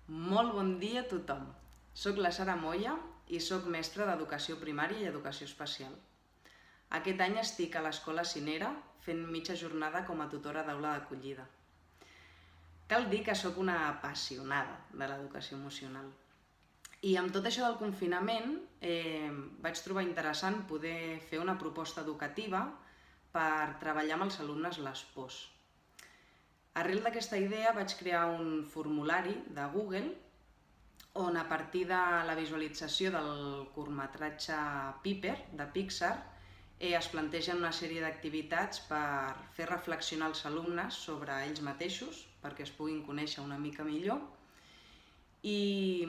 Molt bon dia a tothom. Soc la Sara Moya i soc mestra d'Educació Primària i Educació Especial. Aquest any estic a l'Escola Cinera fent mitja jornada com a tutora d'aula d'acollida. Cal dir que soc una apassionada de l'educació emocional. I amb tot això del confinament vaig trobar interessant poder fer una proposta educativa per treballar amb els alumnes les pors. Arrel d'aquesta idea vaig crear un formulari de Google on a partir de la visualització del curtmetratge Piper de Pixar es plantegen una sèrie d'activitats per fer reflexionar els alumnes sobre ells mateixos perquè es puguin conèixer una mica millor i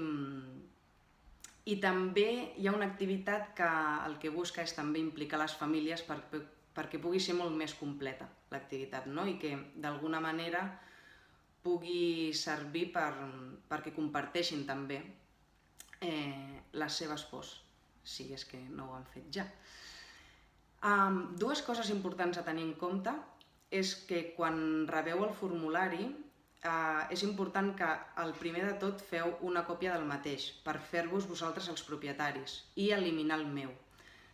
també hi ha una activitat que el que busca és també implicar les famílies perquè pugui ser molt més completa l'activitat, no? I que d'alguna manera pugui servir perquè comparteixin també les seves pors, si és que no ho han fet ja. Dues coses importants a tenir en compte és que quan rebeu el formulari és important que el primer de tot feu una còpia del mateix per fer-vos vosaltres els propietaris i eliminar el meu.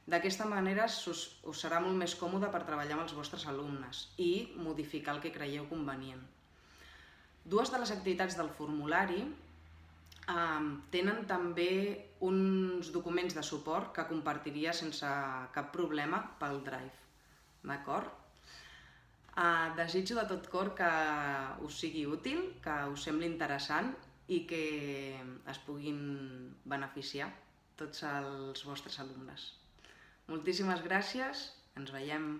D'aquesta manera us serà molt més còmode per treballar amb els vostres alumnes i modificar el que creieu convenient. Dues de les activitats del formulari tenen també uns documents de suport que compartiria sense cap problema pel Drive. D'acord? Desitjo de tot cor que us sigui útil, que us sembli interessant i que es puguin beneficiar tots els vostres alumnes. Moltíssimes gràcies, ens veiem.